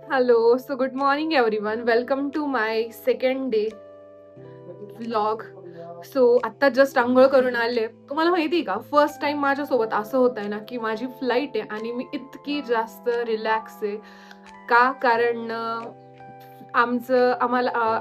Hello, so good morning everyone. Welcome to my second day vlog. So आता just अंघोळ करून आले. तुम्हाला माहिती आहे का, फर्स्ट टाइम माझ्यासोबत असं होत आहे ना की माझी फ्लाईट आहे आणि मी इतकी जास्त रिलॅक्स आहे. का? कारण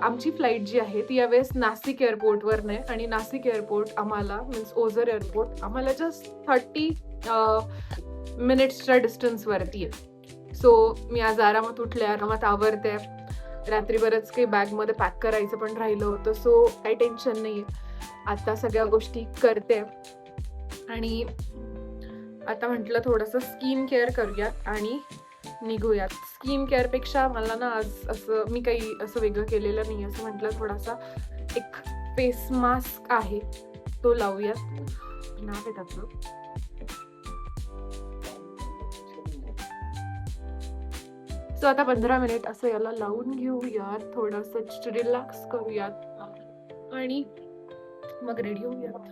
आमची फ्लाईट जी आहे ती यावेळेस नाशिक एअरपोर्टवर नाही आणि नाशिक एअरपोर्ट आम्हाला मीन्स ओझर एअरपोर्ट आम्हाला जस्ट 30 मिनिट्सच्या डिस्टन्सवरती आहे. सो मी आज आरामात उठले, आरामात आवरते. रात्री बरंच काही बॅगमध्ये पॅक करायचं पण राहिलं होतं, सो काही टेन्शन नाही आहे. आता सगळ्या गोष्टी करते आणि आता म्हटलं थोडंसं स्किन केअर करूयात आणि निघूयात. स्किन केअरपेक्षा मला ना आज असं मी काही असं वेगळं केलेलं नाही. असं म्हटलं थोडासा एक फेस मास्क आहे तो लावूयात. नाव आहे त्याचं. सो आता 15 मिनिट असं याला लावून घेऊयात, थोडंसं रिलॅक्स करूयात आणि मग रेडी होऊयात.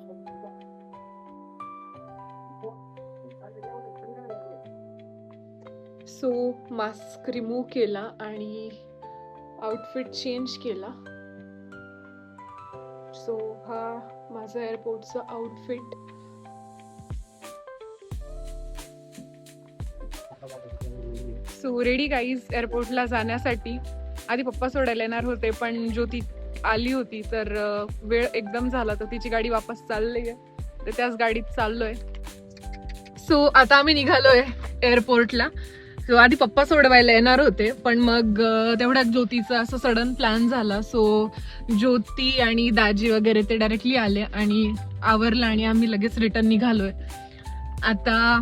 सो मास्क रिमूव्ह केला आणि आउटफिट चेंज केला. सो हा माझा एअरपोर्टचा आउटफिट. सो रेडी गाईज एअरपोर्टला जाण्यासाठी. आधी पप्पा सोडायला येणार होते पण ज्योती आली होती तर वेळ एकदम झाला तर तिची गाडी वापस चालली आहे, तर त्याच गाडीत चाललोय. सो आता आम्ही निघालोय एअरपोर्टला. सो आधी पप्पा सोडवायला येणार होते पण मग तेवढ्यात ज्योतीचा असं सडन प्लॅन झाला. सो ज्योती आणि दाजी वगैरे ते डायरेक्टली आले आणि आवरलं आणि आम्ही लगेच रिटर्न निघालोय. आता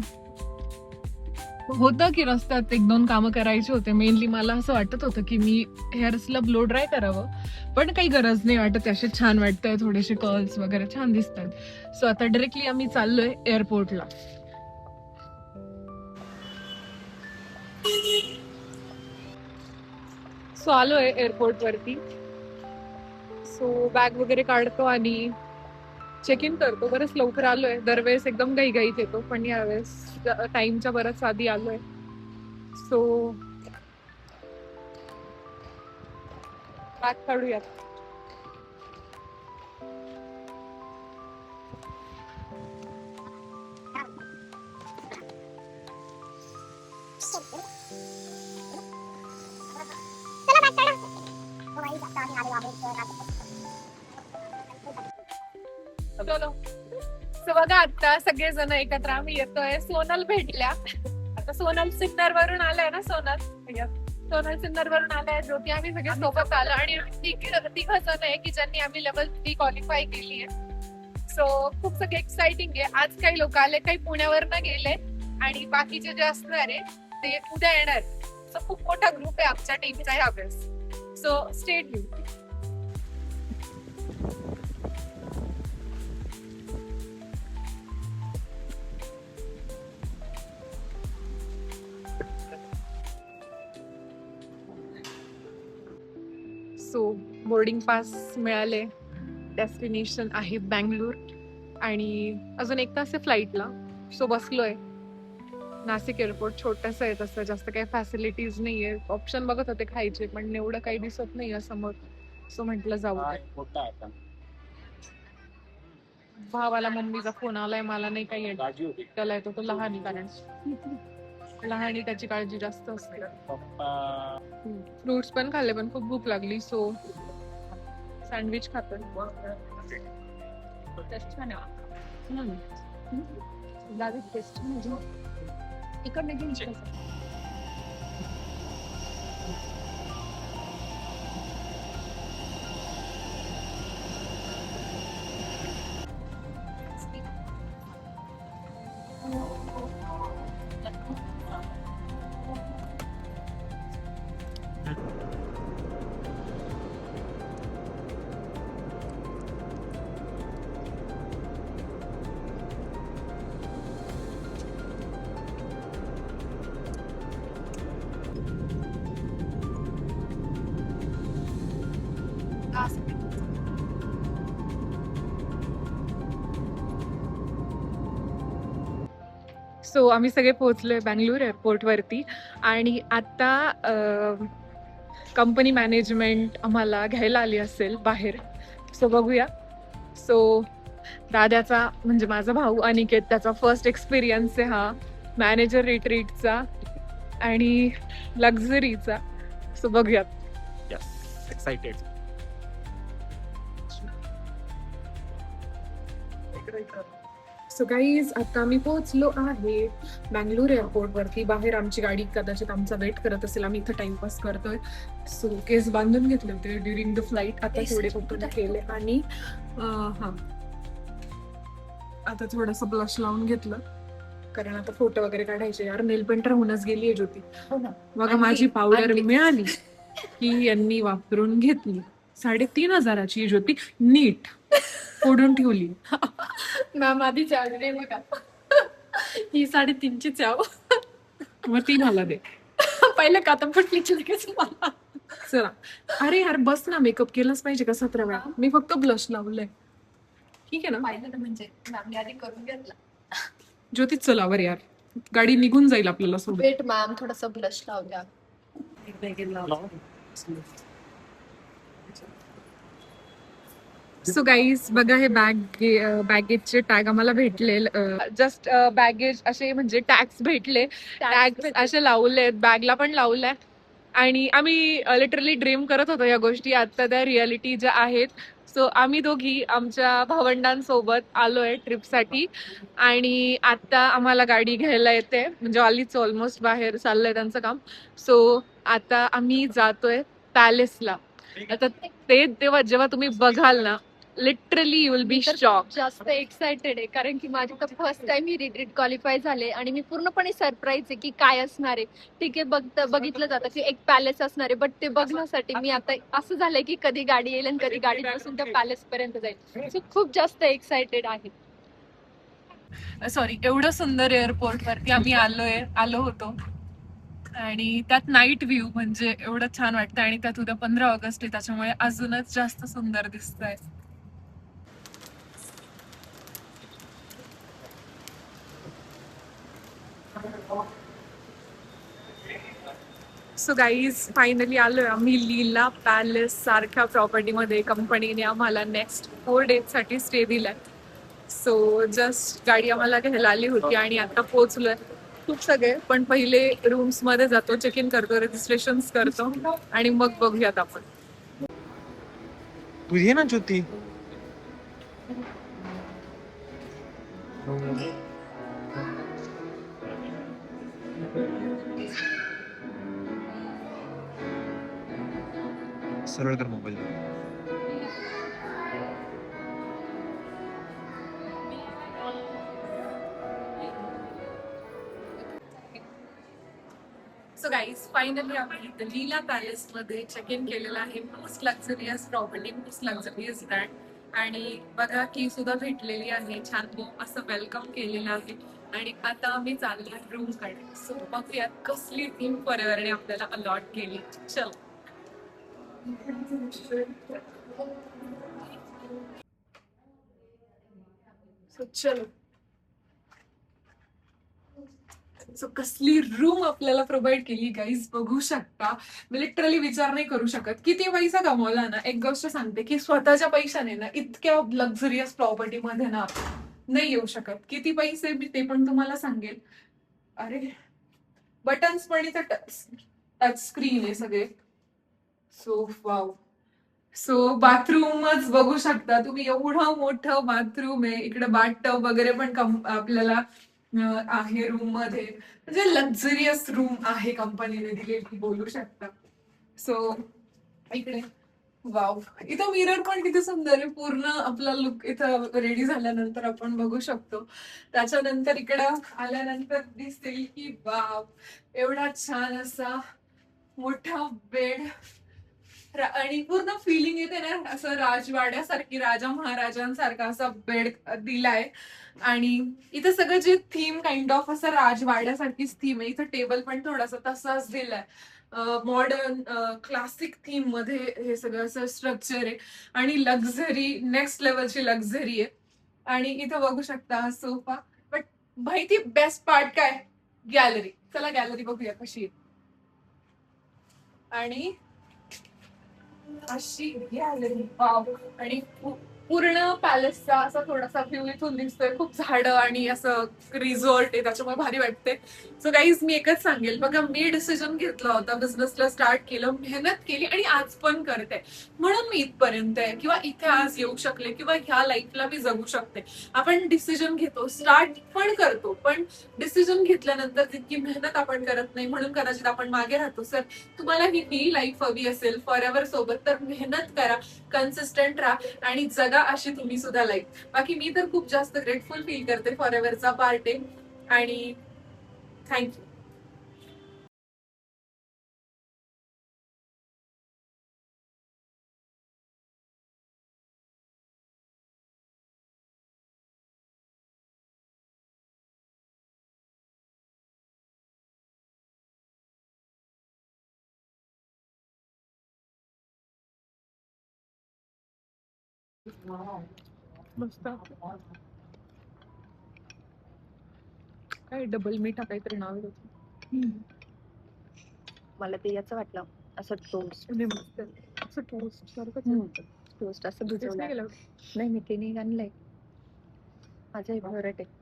होतं की रस्त्यात 1-2 कामं करायची होते. मेनली मला असं वाटत होतं की मी हेअर्सला ब्लो ड्राय करावं, पण काही गरज नाही वाटत. असे छान वाटतंय, थोडेसे कर्ल्स वगैरे छान दिसतात. सो आता डायरेक्टली आम्ही चाललोय एअरपोर्टला. सो आलोय एअरपोर्ट वरती. सो बॅग वगैरे काढतो आणि चेक इन करतो. बरंच लवकर आलोय. दरवेळेस एकदम घाईघाईत येतो पण यावेळेस टाइमच्या बरंच आधी आलोय. सो बॅग काढूयात. चलो. सो बघा आता सगळेजण एकत्र आम्ही येतोय. सोनल भेटल्या. आता सोनल सिन्नर वरून आलाय ना. सोनल सिन्नर वरून आलाय. ज्योती आम्ही सगळे सोबत आलो आणि तिघ जण आहे की ज्यांनी आम्ही लेवल 3 क्वालिफाय केली आहे. सो खूप सगळे एक्साइटिंग आहे. आज काही लोक आले, काही पुण्यावरनं गेले आणि बाकीचे जे असणार आहे ते उद्या येणार. सो खूप मोठा ग्रुप आहे आमच्या टीमचा यावेळेस. So stay tuned. So boarding pass मिळाले. डेस्टिनेशन आहे बँगलोर आणि अजून 1 तास आहे फ्लाईटला. सो बसलोय. नाशिक एअरपोर्ट छोटंसं आहे, तसं जास्त काही फॅसिलिटीज नाहीये. ऑप्शन बघत होते खायचे पण एवढं काही दिसत नाही समोर. सो म्हटलं जाऊ. भावाला मम्मीचा फोन आलाय, मला नाही काही येत. त्याला येतो तो लहान आहे कारण लहान त्याची काळजी जास्त असते. फ्रुट्स पण खाल्ले पण खूप भूक लागली. सो सँडविच खातोय. इकडे घेऊन सो आम्ही सगळे पोहोचलोय बँगलोर एअरपोर्टवरती आणि आता कंपनी मॅनेजमेंट आम्हाला घ्यायला आली असेल बाहेर. सो बघूया. सो दादाचा म्हणजे माझा भाऊ अनिकेत त्याचा फर्स्ट एक्सपिरियन्स आहे हा मॅनेजर रिट्रीटचा आणि लक्झरीचा. सो बघूयात. Yes, excited. सो गाईज आता आम्ही पोहोचलो आहे बँगलोर एअरपोर्ट वरती. बाहेर आमची गाडी कदाचित आमचा वेट करत असेल. आम्ही इथं टाइमपास करतोय. सो केस बांधून घेतले होते ड्युरिंग द फ्लाईट. आता थोडे फोटो केले आणि हा आता थोडस ब्लश लावून घेतलं कारण आता फोटो वगैरे काढायचे. यार नेल पेंट राहूनच गेलीये ज्योती. बघा माझी पावडर मिळाली की यांनी वापरून घेतली. 3,500ची ज्योती नीट फोडून ठेवली. मॅम आधी चालले बघा ही 3.5ची आव. मग ती मला दे. पहिलं का तर फुटलीची लगेच मला. चला. अरे यार बस ना, मेकअप केलंच पाहिजे का 17 वेळा. मी फक्त ब्लश लावलंय. ठीक आहे ना. पाहिलं ना म्हणजे मॅमने आधी करून घेतला. ज्योती चलावर यार, गाडी निघून जाईल आपल्याला सोडून. वेट मॅम थोडासा ब्लश लावू द्या. सो गाईज बघा हे बॅगेजचे टॅग आम्हाला भेटले. जस्ट बॅगेज असे म्हणजे टॅग्स भेटले. टॅग्स असे लावलेत, बॅगला पण लावलंय. आणि आम्ही लिटरली ड्रीम करत होतो या गोष्टी. आता त्या रियालिटी ज्या आहेत. सो आम्ही दोघी आमच्या भावंडांसोबत आलोय ट्रिपसाठी आणि आता आम्हाला गाडी घ्यायला येते. म्हणजे आलीच ऑलमोस्ट, बाहेर चाललंय त्यांचं काम. सो आता आम्ही जातोय पॅलेसला. आता ते तेव्हा जेव्हा तुम्ही बघाल ना, literally you will be shock. जास्त एक्साइटेड आहे कारण की माझी तर फर्स्ट टाइम ही रिट्रीट क्वालिफाय झाले आणि मी पूर्णपणे सरप्राईज आहे की काय असणार आहे. ठीक आहे बघितलं जातं की एक पॅलेस असणार आहे, बट ते बघण्यासाठी मी आता असं झालंय की कधी गाडी येईल आणि कधी गाडीत बसून त्या पॅलेस पर्यंत जाईल. सो खूप जास्त एक्साइटेड आहे. सॉरी, एवढं सुंदर एअरपोर्ट वरती आम्ही आलो होतो आणि त्यात नाईट व्ह्यू म्हणजे एवढं छान वाटतं. आणि त्यात उद्या 15 ऑगस्ट आहे त्याच्यामुळे अजूनच जास्त सुंदर दिसतंय. सो गाईज फायनली आलोय आम्ही लीला पॅलेस सारख्या प्रॉपर्टीमध्ये. कंपनीने आम्हाला नेक्स्ट 4 days साठी स्टे दिलाय. सो जस्ट गाडी आम्हाला घ्यायला आली होती आणि आता पोहोचलोय. खूप सगळे पण पहिले रूम्स मध्ये जातो, चेक इन करतो, रजिस्ट्रेशन करतो आणि मग बघूयात आपण. तू ये ना ज्योती. सरळ कर मोबाईल. सो गाईज फायनली आम्ही इथे लीला पॅलेस मध्ये चेक इन केलेलं आहे. Most luxurious property, most luxurious brand. आणि बघा की सुद्धा भेटलेली आहे. छान असं वेलकम केलेलं आहे. आणि आता आम्ही चाललोय रूम कडे. सो बघूयात कसली थीम पर्यावरणे आपल्याला अलॉट केली. चल. सो चलो. सो कसली रूम आपल्याला प्रोव्हाइड केली गाईज बघू शकता. मी लिटरली विचार नाही करू शकत. किती पैसा कमवला ना. एक गोष्ट सांगते की स्वतःच्या पैशाने ना इतक्या लक्झरियस प्रॉपर्टी मध्ये ना नाही येऊ शकत. किती पैसे मी ते पण तुम्हाला सांगेल. अरे बटन्स पण इथं टच स्क्रीन आहे सगळे. So wow. सो बाथरूमच बघू शकता तुम्ही. एवढं मोठं बाथरूम आहे. इकडे बाथटब वगैरे पण आपल्याला आहे रूम मध्ये. म्हणजे लक्झरियस रूम आहे कंपनीने दिलेली बोलू शकता. सो इकडे वाव. इथं मिरर पण किती सुंदर आहे. पूर्ण आपला लुक इथं रेडी झाल्यानंतर आपण बघू शकतो. त्याच्यानंतर इकडं आल्यानंतर दिसतील की वाव एवढा छान असा मोठा बेड. आणि पूर्ण फिलिंग येते ना असं राजवाड्यासारखी, राजा महाराजांसारखा असा बेड दिलाय. आणि इथं सगळं जे थीम काइंड ऑफ असं राजवाड्यासारखीच थीम आहे. इथं टेबल पण थोडासा तसाच दिलाय. मॉडर्न क्लासिक थीम मध्ये हे सगळं असं स्ट्रक्चर आहे. आणि लक्झरी नेक्स्ट लेवलची लक्झरी आहे. आणि इथं बघू शकता सोफा. बट माहिती बेस्ट पार्ट काय? गॅलरी. चला गॅलरी बघूया कशी आहे. आणि अशी गॅलरी वाव. आणि पूर्ण पॅलेसचा असा थोडासा व्ह्यू इथून दिसतोय. खूप झाडं आणि असं रिसॉर्ट आहे, त्याच्यामुळे भारी वाटते. सो गाईज मी एकच सांगेल बघा, मी डिसिजन घेतला होता, बिझनेसला स्टार्ट केलं, मेहनत केली आणि आज पण करते, म्हणून मी इथपर्यंत आहे किंवा इथे आज येऊ शकले किंवा ह्या लाईफला मी जगू शकते. आपण डिसिजन घेतो, स्टार्ट पण करतो, पण डिसिजन घेतल्यानंतर तितकी मेहनत आपण करत नाही, म्हणून कदाचित आपण मागे राहतो. सर तुम्हाला ही लाईफ हवी असेल फॉर एव्हर सोबत, तर मेहनत करा, कन्सिस्टंट राहा आणि जगा अशी तुम्ही सुद्धा लाईफ. बाकी मी तर खूप जास्त ग्रेटफुल फील करते फॉर एव्हरचा पार्ट आहे. आणि थँक्यू. मस्त. काय डबल मीठा काहीतरी नाव आहे त्याचं. मला ते याचं वाटलं असं टोस्ट आणि मस्त असं टोस्ट सारखंच टोस्ट असं Taste नाही भिजवलं केलं. नाही मी ते नाही आणलंय माझं फेवरेट आहे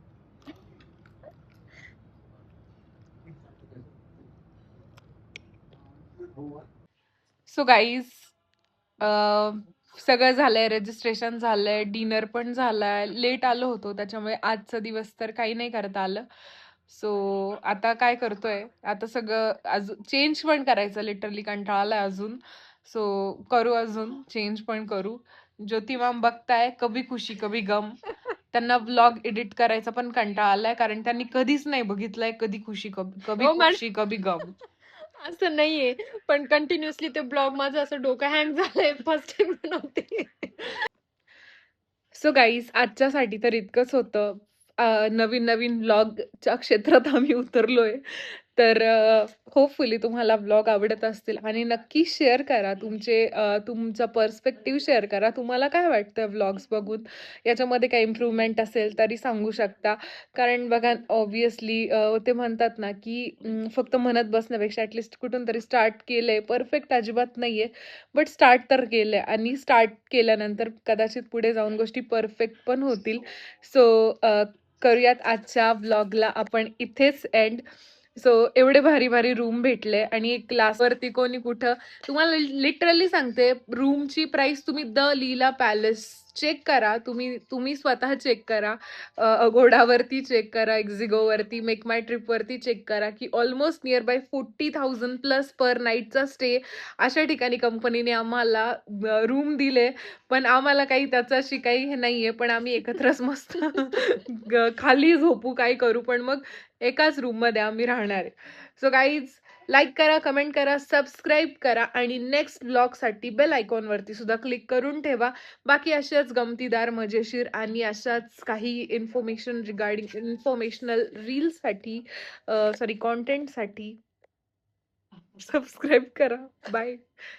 सो गाईज सगळं झालंय, रजिस्ट्रेशन झालंय, डिनर पण झालाय. लेट आलो होतो त्याच्यामुळे आजचा दिवस तर काही नाही करता आलं. सो आता काय करतोय, आता सगळं अजून चेंज पण करायचं, लिटरली कंटाळा आलाय अजून. सो करू, अजून चेंज पण करू. ज्योती मॅम बघताय कभी खुशी कभी गम, त्यांना व्लॉग एडिट करायचा पण कंटाळा आलाय, कारण त्यांनी कधीच नाही बघितलंय कधी कभी हो, मॅडम. खुशी कभी गम. असं नाहीये, पण कंटिन्युअसली ते ब्लॉग माझं असं डोकं हँग झालंय. फर्स्ट टाइम बनवते. सो गाईज आजच्यासाठी तर इतकंच होतं. नवीन नवीन व्लॉगच्या क्षेत्रात आम्ही उतरलोय. तर होपफुली तुम्हाला व्लॉग आवडत असतील आणि नक्की शेअर करा, तुमचा पर्स्पेक्टिव्ह शेअर करा. तुम्हाला काय वाटतं व्लॉग्स बघून? याच्यामध्ये काही इम्प्रूव्हमेंट असेल तरी सांगू शकता. कारण बघा ऑब्व्हियसली ते म्हणतात ना की फक्त म्हणत बसण्यापेक्षा ॲटलिस्ट कुठून तरी स्टार्ट केलंय. परफेक्ट अजिबात नाहीये, बट स्टार्ट तर केलंय आणि स्टार्ट केल्यानंतर कदाचित पुढे जाऊन गोष्टी परफेक्ट पण होतील. सो करूयात आजच्या व्लॉगला आपण इथेच एंड. सो एवढे भारी भारी रूम भेटले आणि एक क्लासवरती कोणी कुठं, तुम्हाला लिटरली सांगते, रूमची प्राइस तुम्ही द लीला पॅलेस चेक करा, तुम्ही स्वतः चेक करा, अगोडावरती चेक करा, एक्झिगोवरती, मेक माय ट्रिपवरती चेक करा, की ऑलमोस्ट नियर बाय 40,000 प्लस पर नाईटचा स्टे अशा ठिकाणी कंपनीने आम्हाला रूम दिले. पण आम्हाला काही त्याच्याशी काही हे नाहीये, पण आम्ही एकत्रच मस्त खाली झोपू, काय करू, पण मग एकाच रूम मध्ये आम्ही राहणार आहे. सो गाईज लाईक करा, कमेंट करा, सबस्क्राईब करा आणि नेक्स्ट ब्लॉगसाठी बेल आयकॉनवरती सुद्धा क्लिक करून ठेवा. बाकी अशाच गमतीदार, मजेशीर आणि अशाच काही इन्फॉर्मेशनल रील्ससाठी, सॉरी कॉन्टेंटसाठी सबस्क्राईब करा. बाय.